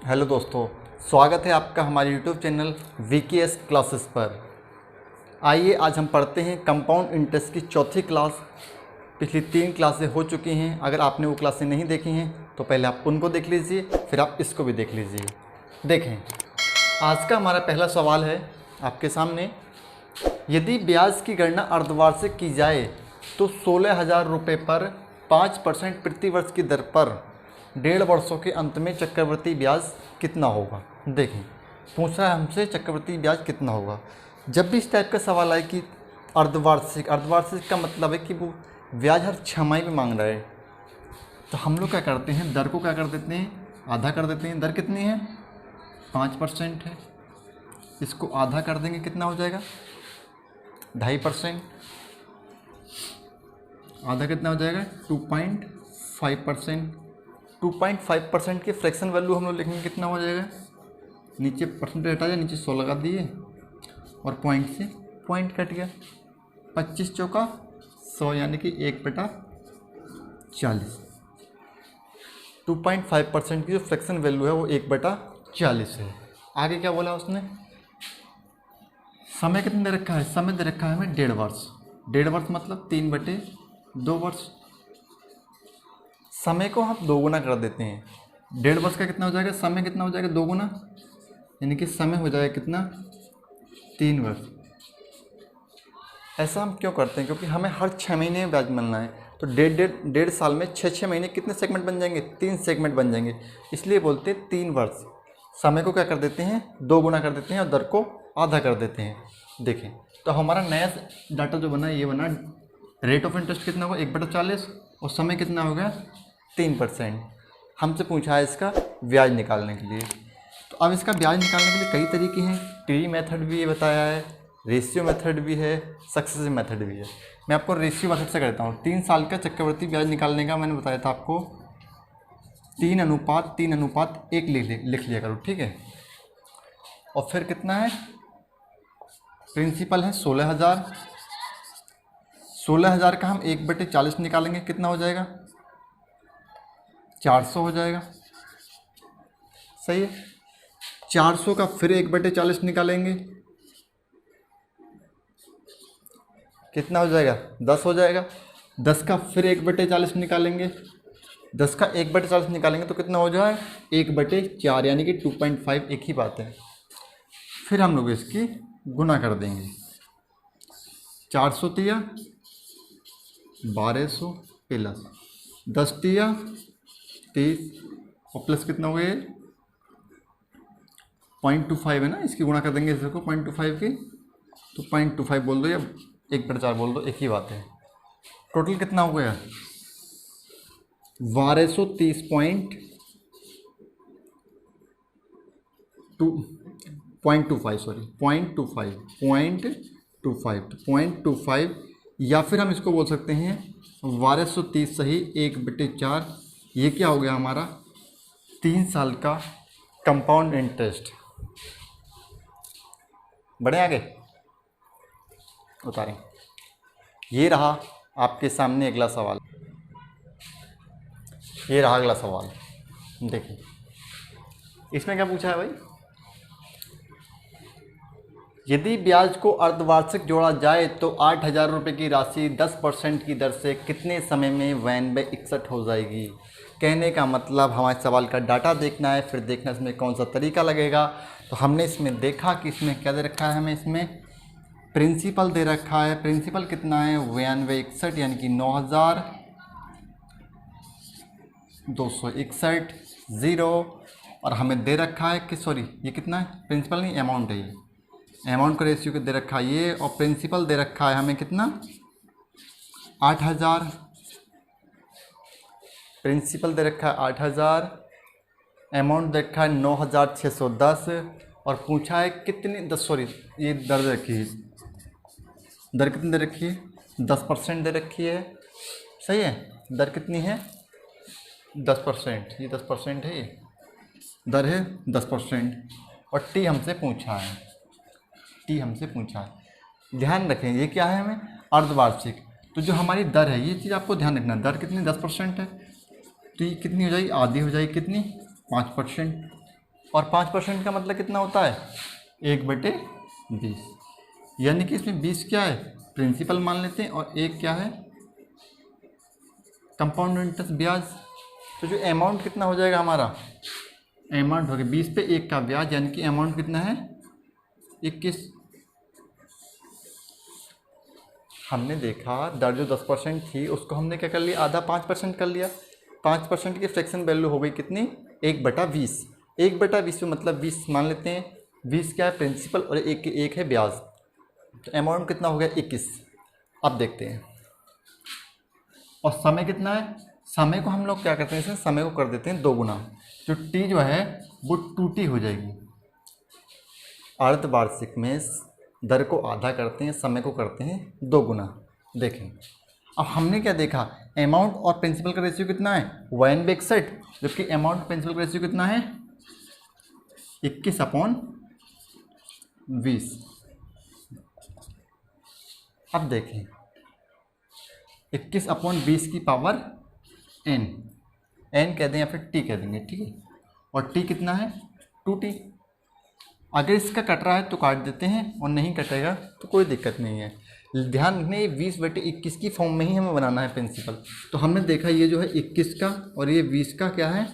Hello दोस्तों, स्वागत है आपका हमारे यूट्यूब चैनल VKS क्लासेस पर। आइए आज हम पढ़ते हैं कंपाउंड इंटरेस्ट की चौथी क्लास। पिछली 3 क्लासें हो चुकी हैं। अगर आपने वो क्लासें नहीं देखी हैं तो पहले आप उनको देख लीजिए, फिर आप इसको भी देख लीजिए। देखें, आज का हमारा पहला सवाल है आपके सामने। यदि ब्याज की गणना अर्धवार्षिक की जाए तो 16,000 रुपये पर 5% प्रति वर्ष की दर पर 1.5 वर्षों के अंत में चक्रवृद्धि ब्याज कितना होगा। देखें, पूछ रहा है हमसे चक्रवृद्धि ब्याज कितना होगा। जब भी इस टाइप का सवाल आए कि अर्धवार्षिक का मतलब है कि वो ब्याज हर 6 माही में मांग रहा है, तो हम लोग क्या करते हैं, दर को क्या कर देते हैं, आधा कर देते हैं। दर कितनी है, 5% है। इसको आधा कर देंगे, कितना हो जाएगा, 2.5%। आधा कितना हो जाएगा, 2.5%। 2.5% की फ्रैक्शन वैल्यू हम लोग लिखेंगे, कितना हो जाएगा, नीचे परसेंटेज हटा जाए, नीचे 100 लगा दिए और पॉइंट से पॉइंट कट गया। 25 चौका 100 यानी कि 1/40। 2.5% की जो फ्रैक्शन वैल्यू है वो 1/40 है। आगे क्या बोला उसने, समय कितना दे रखा है, समय दे रखा है हमें 1.5 वर्ष। 1.5 वर्ष मतलब 3/2 वर्ष। समय को हम 2 गुना कर देते हैं। 1.5 वर्ष का कितना हो जाएगा, समय कितना हो जाएगा, 2 गुना, यानी कि समय हो जाएगा कितना, 3 वर्ष। ऐसा हम क्यों करते हैं, क्योंकि हमें हर 6 महीने में ब्याज मिलना है। तो 1.5 साल में 6 महीने कितने सेगमेंट बन जाएंगे, 3 सेगमेंट बन जाएंगे। इसलिए बोलते हैं 3 वर्ष। समय को क्या कर देते हैं, 2 गुना कर देते हैं और दर को आधा कर देते हैं। देखें, तो हमारा नया डाटा जो बना, ये बना रेट ऑफ इंटरेस्ट कितना होगा, 1/40, और समय कितना होगा, 3%। हमसे पूछा है इसका ब्याज निकालने के लिए। तो अब इसका ब्याज निकालने के लिए कई तरीके हैं। ट्री मेथड भी ये बताया है, रेशियो मेथड भी है, सक्सेसिव मेथड भी है। मैं आपको रेशियो मेथड से करता हूँ। 3 साल का चक्रवृद्धि ब्याज निकालने का मैंने बताया था आपको, 3:1 लिख लिया करो, ठीक है। और फिर कितना है, प्रिंसिपल है 16,000। 16,000 का हम 1/40 निकालेंगे, कितना हो जाएगा, 400 हो जाएगा। सही है। 400 का फिर 1/40 निकालेंगे, कितना हो जाएगा, 10 हो जाएगा। 10 का फिर 1/40 निकालेंगे, 10 का 1/40 निकालेंगे तो कितना हो जाएगा, 1/4, यानी कि 2.5, एक ही बात है। फिर हम लोग इसकी गुना कर देंगे। 400 तिया 1200 प्लस 10 तिया 30 और प्लस कितना हो गया, 0.25 है ना, इसकी गुणा कर देंगे इसको 0.25 की, तो 0.25 बोल दो या 1/4 बोल दो, एक ही बात है। टोटल कितना हो गया, 0.25 या फिर हम इसको बोल सकते हैं 1230 सही 1/4। ये क्या हो गया हमारा, 3 साल का कंपाउंड इंटरेस्ट। बढ़े आगे, उतारें। ये रहा आपके सामने अगला सवाल। ये रहा अगला सवाल, देखिए इसमें क्या पूछा है भाई, यदि ब्याज को अर्धवार्षिक जोड़ा जाए तो 8,000 रुपये की राशि 10% की दर से कितने समय में 1/61 हो जाएगी। कहने का मतलब हमारे सवाल का डाटा देखना है, फिर देखना इसमें कौन सा तरीका लगेगा। तो हमने इसमें देखा कि इसमें क्या दे रखा है, हमें इसमें प्रिंसिपल दे रखा है। प्रिंसिपल कितना है, 1/61, यानी कि 9,261 0। और हमें दे रखा है कि सॉरी ये कितना है, प्रिंसिपल नहीं अमाउंट है, ये अमाउंट का रेशियो दे रखा है ये, और प्रिंसिपल दे रखा है हमें कितना, 8,000। प्रिंसिपल दे रखा है 8,000, अमाउंट दे रखा है 9,610, और पूछा है कितनी ये दर दे रखी है, दर कितनी दे रखी है, 10% दे रखी है। सही है, दर कितनी है, 10%। ये 10% है, ये दर है 10%। और टी हमसे पूछा है, ध्यान रखें ये क्या है, हमें अर्धवार्षिक। तो जो हमारी दर है, ये चीज़ आपको ध्यान रखना, दर कितनी 10% है, तो ये कितनी हो जाएगी, आधी हो जाएगी, कितनी, 5%। और 5% का मतलब कितना होता है 1/20, यानी कि इसमें 20 क्या है प्रिंसिपल मान लेते हैं और 1 क्या है कंपाउंड इंटरेस्ट ब्याज। तो जो अमाउंट कितना हो जाएगा हमारा, अमाउंट हो गया 20 पे 1 का ब्याज, यानी कि अमाउंट कितना है 21। हमने देखा दर जो 10% थी उसको हमने क्या कर लिया, आधा 5% कर लिया। 5% की फ्रैक्शन वैल्यू हो गई कितनी 1/20। 1/20 में मतलब 20 मान लेते हैं, 20 क्या है प्रिंसिपल और एक है ब्याज, तो अमाउंट कितना हो गया 21। अब देखते हैं और समय कितना है, समय को हम लोग क्या करते हैं इसमें समय को कर देते हैं 2 गुना, जो टी जो है वो 2t हो जाएगी। अर्धवार्षिक में दर को आधा करते हैं, समय को करते हैं 2 गुना। देखें अब हमने क्या देखा, अमाउंट और प्रिंसिपल का रेशियो कितना है 1/61, जबकि अमाउंट प्रिंसिपल का रेशियो कितना है 21/20। अब देखें 21/20 की पावर n कह दें या फिर t कह देंगे, ठीक है। और t कितना है 2t। अगर इसका कट रहा है तो काट देते हैं और नहीं कटेगा तो कोई दिक्कत नहीं है। ध्यान रखना ये 20/21 की फॉर्म में ही हमें बनाना है प्रिंसिपल। तो हमने देखा ये जो है 21 का और ये 20 का क्या है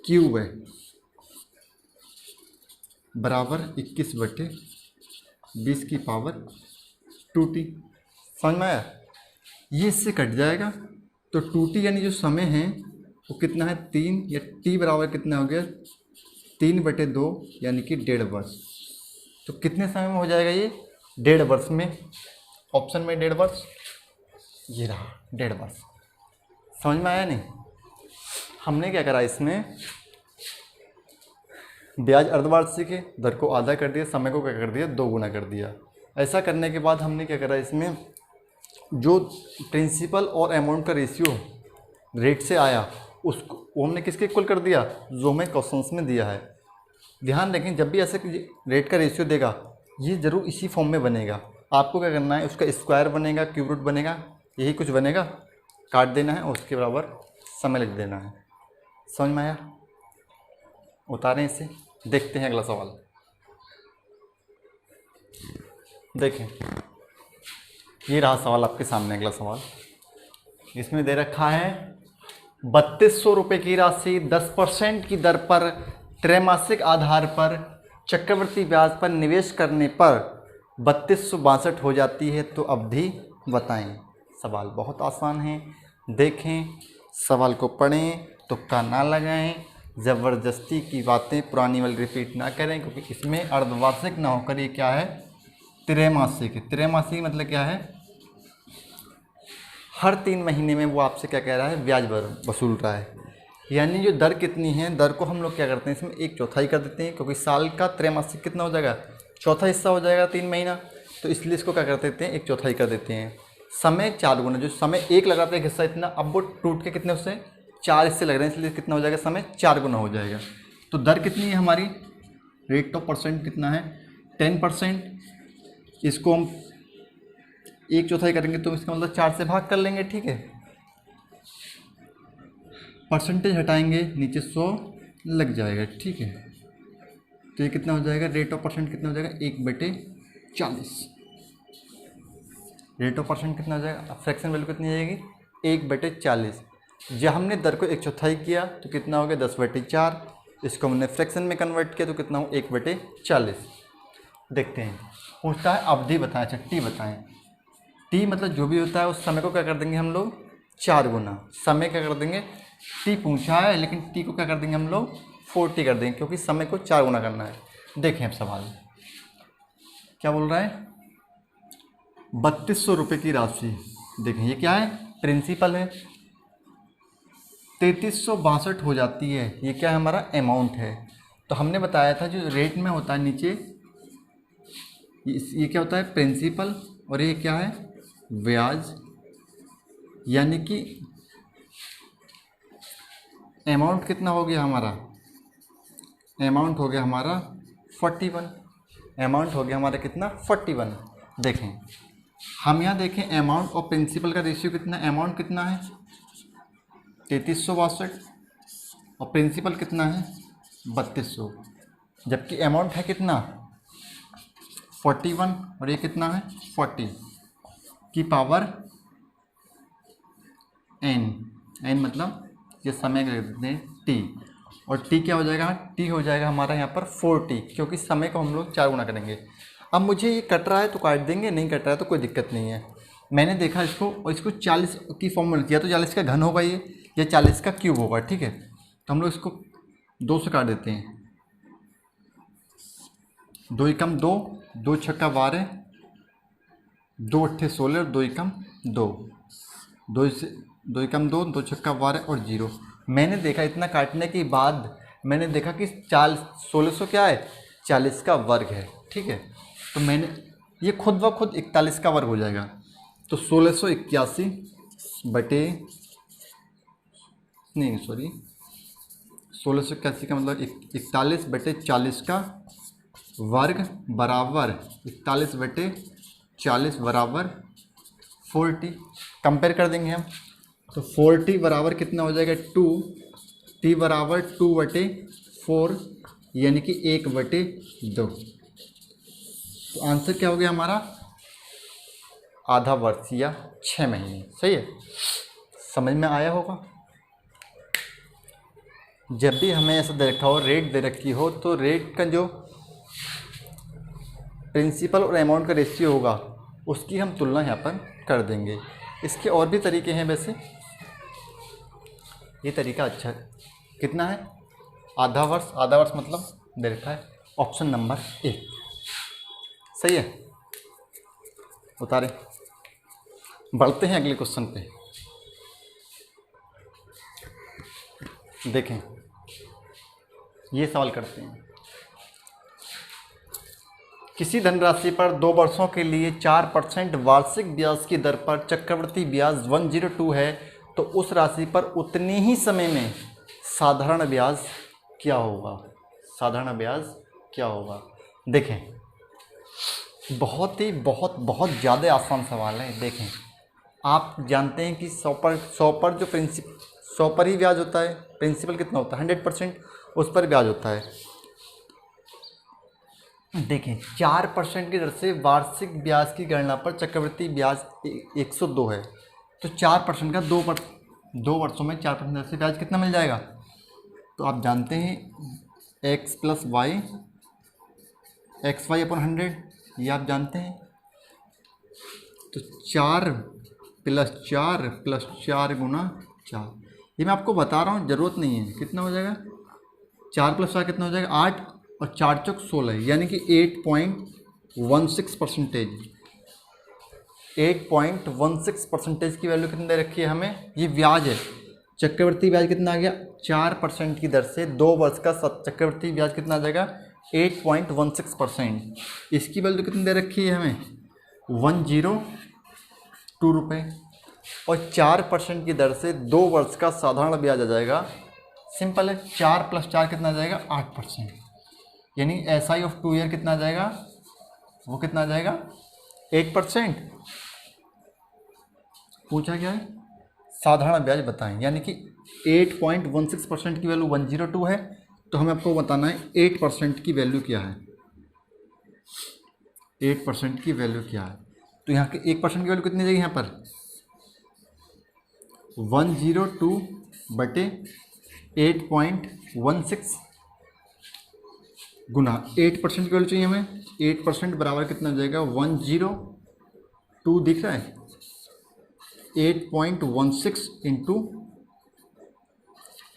क्यूब है, बराबर 21/20 की पावर 2t। समझ में आया, ये इससे कट जाएगा तो 2t यानी जो समय है वो कितना है 3, या t बराबर कितना हो गया 3/2 यानी कि 1.5 वर्ष। तो कितने समय में हो जाएगा ये 1.5 वर्ष में, ऑप्शन में 1.5 वर्ष, ये रहा 1.5 वर्ष। समझ में आया नहीं। हमने क्या करा इसमें ब्याज अर्धवार्षिक है, दर को आधा कर दिया, समय को क्या कर दिया 2 गुना कर दिया। ऐसा करने के बाद हमने क्या करा इसमें जो प्रिंसिपल और अमाउंट का रेशियो रेट से आया उसको वो हमने किसके इक्वल कर दिया जो हमें क्वेश्चंस में दिया है। ध्यान रखें जब भी ऐसे रेट का रेशियो देगा ये ज़रूर इसी फॉर्म में बनेगा। आपको क्या करना है उसका स्क्वायर बनेगा, क्यूब रूट बनेगा, यही कुछ बनेगा, काट देना है और उसके बराबर समय लिख देना है। समझ में आया, उतारें इसे, देखते हैं अगला सवाल। देखें ये रहा सवाल आपके सामने, अगला सवाल। इसमें दे रखा है 3200 रुपये की राशि 10% की दर पर त्रैमासिक आधार पर चक्रवृद्धि ब्याज पर निवेश करने पर 3262 हो जाती है, तो अवधि बताएं। सवाल बहुत आसान है, देखें सवाल को पढ़ें, तुक्का ना लगाएं, ज़बरदस्ती की बातें पुरानी वाली रिपीट ना करें, क्योंकि इसमें अर्धवार्षिक ना होकर ये क्या है त्रैमासिक है। त्रैमासिक मतलब क्या है हर 3 महीने में वो आपसे क्या कह रहा है ब्याज वसूल रहा है। यानी जो दर कितनी है, दर को हम लोग क्या करते हैं इसमें 1/4 कर देते हैं, क्योंकि साल का त्रैमासिक कितना हो जाएगा चौथा हिस्सा हो जाएगा 3 महीना, तो इसलिए इसको क्या कर देते हैं 1/4 कर देते हैं। समय 4 गुना, जो समय 1 लग रहा था एक हिस्सा इतना, अब वो टूट के कितने उससे 4 हिस्से लग रहे हैं, इसलिए कितना हो जाएगा समय 4 गुना हो जाएगा। तो दर कितनी है हमारी, रेट ऑफ परसेंट कितना है 10%। इसको हम 1/4 करेंगे तो इसका मतलब 4 से भाग कर लेंगे, ठीक है। परसेंटेज हटाएंगे नीचे 100 लग जाएगा, ठीक है। तो ये कितना हो जाएगा रेट ऑफ परसेंट कितना हो जाएगा 1/40। रेट ऑफ परसेंट कितना हो जाएगा, फ्रैक्शन वैल्यू कितनी आ जाएगी 1/40। जब हमने दर को 1/4 किया तो कितना हो गया 10/4, इसको हमने फ्रैक्शन में कन्वर्ट किया तो कितना हो 1/40। देखते हैं, पूछता है अवधि बताएं, अच्छा टी बताएं। टी मतलब जो भी होता है उस समय को क्या कर देंगे हम लोग 4 गुना, समय क्या कर देंगे टी पूछा है लेकिन टी को क्या कर देंगे हम लोग 40 कर देंगे, क्योंकि समय को 4 गुना करना है। देखें अब सवाल क्या बोल रहा है 3200 रुपये की राशि। देखें ये क्या है प्रिंसिपल है, 3362 हो जाती है, ये क्या है हमारा अमाउंट है। तो हमने बताया था जो रेट में होता है नीचे ये क्या होता है प्रिंसिपल और ये क्या है ब्याज, यानी कि अमाउंट कितना हो गया हमारा, अमाउंट हो गया हमारा 41, अमाउंट हो गया हमारा कितना 41। देखें हम यहाँ देखें अमाउंट और प्रिंसिपल का रेशियो कितना, अमाउंट कितना है 3362 और प्रिंसिपल कितना है 3200, जबकि अमाउंट है कितना 41 और ये कितना है 40 की पावर n मतलब ये समय रख देते हैं t, और t क्या हो जाएगा, t हो जाएगा हमारा यहाँ पर 4t, क्योंकि समय को हम लोग 4 गुना करेंगे। अब मुझे ये कट रहा है तो काट देंगे, नहीं कट रहा है तो कोई दिक्कत नहीं है। मैंने देखा इसको और इसको 40 की फॉर्म में, या तो 40 का घन होगा ये या 40 का क्यूब होगा, ठीक है। तो हम लोग इसको 2 से काट देते हैं, 2 एकम 2, 2 छक्का 12, 2 अट्ठे 16 और 2 एकम 2, 2 एकम 2, 2 छक्का 12 और 0। मैंने देखा इतना काटने के बाद मैंने देखा कि 1600 क्या है 40 का वर्ग है, ठीक है। तो मैंने ये खुद ब खुद 41 का वर्ग हो जाएगा, तो 1681 बटे 1681 का मतलब 41 बटे 40 का वर्ग बराबर 41 बटे 40 बराबर 40। कंपेयर कर देंगे हम, तो 40 बराबर कितना हो जाएगा 2, t बराबर 2 बटे 4 यानी कि 1 बटे 2। तो आंसर क्या हो गया हमारा आधा वर्ष या 6 महीने। सही है, समझ में आया होगा। जब भी हमें ऐसा दे रखा हो, रेट दे रखी हो, तो रेट का जो प्रिंसिपल और अमाउंट का रेशियो होगा उसकी हम तुलना यहाँ पर कर देंगे। इसके और भी तरीके हैं, वैसे ये तरीका अच्छा है। कितना है आधा वर्ष, आधा वर्ष मतलब दे रखा है ऑप्शन नंबर 1। सही है, उतारे। बढ़ते हैं अगले क्वेश्चन पे। देखें, ये सवाल करते हैं। किसी धनराशि पर 2 वर्षों के लिए 4% वार्षिक ब्याज की दर पर चक्रवृद्धि ब्याज 102 है, तो उस राशि पर उतने ही समय में साधारण ब्याज क्या होगा। साधारण ब्याज क्या होगा। देखें, बहुत ज़्यादा आसान सवाल है। देखें, आप जानते हैं कि 100 पर जो 100 पर ही ब्याज होता है, प्रिंसिपल कितना होता है 100%, उस पर ब्याज होता है। देखें, 4% की दर से वार्षिक ब्याज की गणना पर चक्रवृद्धि ब्याज 102 है, तो 4% का 2 वर्षों में 4% दर से ब्याज कितना मिल जाएगा। तो आप जानते हैं x + y xy अपॉन 100, ये आप जानते हैं। तो 4 + 4 + 4 गुना 4, ये मैं आपको बता रहा हूँ, ज़रूरत नहीं है। कितना हो जाएगा 4 + 4 कितना हो जाएगा 8 और 4 चौक 16, यानी कि 8.16%। 8.16% की वैल्यू कितनी दे रखी है हमें, ये ब्याज है। चक्रवृद्धि ब्याज कितना आ गया 4% की दर से 2 वर्ष का चक्रवृद्धि ब्याज कितना आ जाएगा 8.16%। इसकी वैल्यू कितनी दे रखी है हमें 102 रुपये, और 4% की दर से 2 वर्ष का साधारण ब्याज आ जाएगा। सिंपल है, 4 + 4 कितना आ जाएगा 8%, यानी SI ऑफ 2 ईयर कितना आ जाएगा, वो कितना आ जाएगा 8%। पूछा क्या है साधारण ब्याज बताएं, यानी कि 8.16% की वैल्यू 102 है, तो हमें आपको बताना है 8% की वैल्यू क्या है। 8% की वैल्यू क्या है, तो यहाँ के 1% की वैल्यू कितनी जाएगी यहाँ पर 102 बटे 8.16 गुना 8% की वैल्यू चाहिए हमें। 8% बराबर कितना हो जाएगा 102 दिख रहा है 8.16 इंटू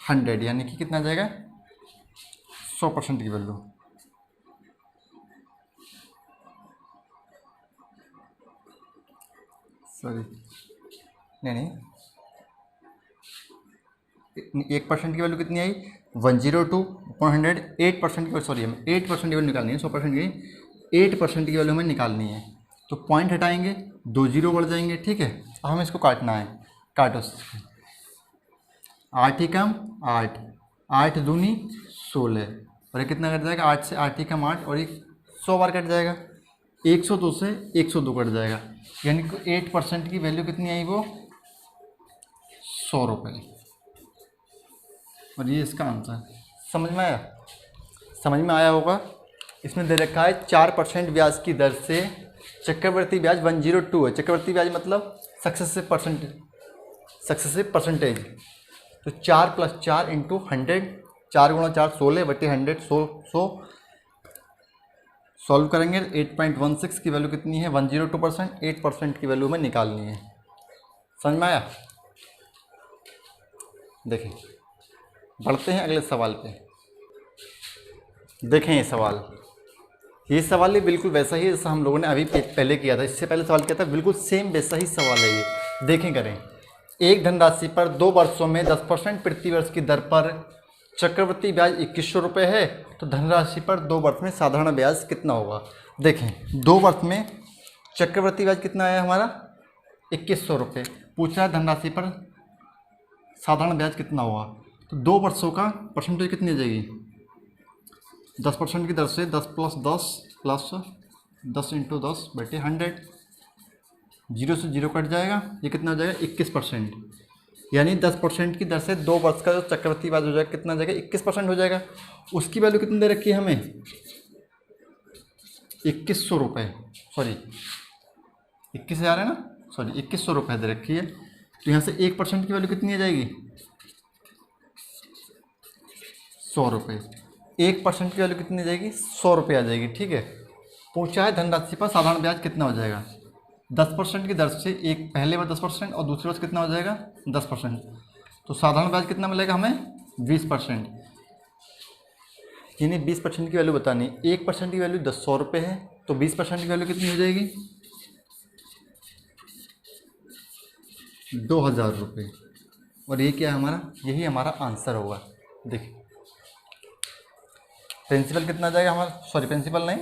100, यानी कि कितना आ जाएगा 100% की वैल्यू। सॉरी नहीं 1% की वैल्यू कितनी आई 102/100। 8% की, सॉरी हमें 8% की वैल्यू निकालनी है, 100% की 8% की वैल्यू हमें निकालनी है। तो पॉइंट हटाएंगे, 2 0 बढ़ जाएंगे, ठीक है। अब हमें इसको काटना है, काटो। 8 ही कम 8, 8 दूनी 16, और ये कितना कट जाएगा 8 से 8 ही कम 8, और ये 100 बार कट जाएगा। 102 से 102 कट जाएगा, यानी कि 8% की वैल्यू कितनी आई वो 100 रुपये। और ये इसका आंसर। समझ में आया? समझ में आया होगा। इसमें दे रखा है 4% ब्याज की दर से चक्रवृद्धि ब्याज 102 है। चक्रवृद्धि ब्याज मतलब सक्सेसिव परसेंटेज। तो 4 + 4 × 100, 4 × 4 16 बटे 100, 100 सॉल्व करेंगे। 8.16 की वैल्यू कितनी है? 102%। 8% की वैल्यू में निकालनी है। समझ में आया? देखें, बढ़ते हैं अगले सवाल पे। देखें ये सवाल ही बिल्कुल वैसा ही है जैसा हम लोगों ने अभी पहले किया था। इससे पहले सवाल किया था, बिल्कुल सेम वैसा ही सवाल है ये। देखें करें, एक धनराशि पर 2 वर्षों में 10% प्रति वर्ष की दर पर चक्रवृद्धि ब्याज 2100 रुपये है, तो धनराशि पर 2 वर्ष में साधारण ब्याज कितना होगा? देखें, 2 वर्ष में चक्रवृद्धि ब्याज कितना आया हमारा? 2100 रुपये। पूछ रहा है धनराशि पर साधारण ब्याज कितना होगा। तो 2 वर्षों का परसेंटेज कितनी आ जाएगी? 10% की दर से 10 + 10 + 10 × 10 बटे 100। 0 से 0 कट जाएगा, ये कितना हो जाएगा? 21%। यानी 10% की दर से 2 वर्ष का जो चक्रवृद्धि ब्याज हो जाएगा कितना हो जाएगा? 21% हो जाएगा। उसकी वैल्यू कितनी दे रखी है हमें? 2100 रुपये। सॉरी, 21,000 है ना? सॉरी, 2100 रुपये दे रखी है। तो यहाँ से 1% की वैल्यू कितनी आ जाएगी? 100 रुपये। 1% की वैल्यू कितनी आ जाएगी? 100 रुपये आ जाएगी। ठीक है। पूछा है धनराशि पर साधारण ब्याज कितना हो जाएगा। 10% की दर से एक पहले बार 10% और दूसरे वर्ष कितना हो जाएगा? 10%। तो साधारण ब्याज कितना मिलेगा हमें? 20%। यानी 20% की वैल्यू बतानी। 1% की वैल्यू 100 रुपये है, तो 20% की वैल्यू कितनी हो जाएगी? 2000 रुपये। और ये क्या है हमारा? यही हमारा आंसर होगा। देखिए, प्रिंसिपल कितना जाएगा हमारा? सॉरी, प्रिंसिपल नहीं,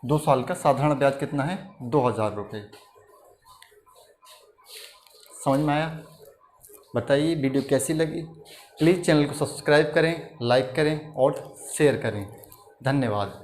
2 साल का साधारण ब्याज कितना है? 2000 रुपये। समझ में आया? बताइए वीडियो कैसी लगी। प्लीज़ चैनल को सब्सक्राइब करें, लाइक करें और शेयर करें। धन्यवाद।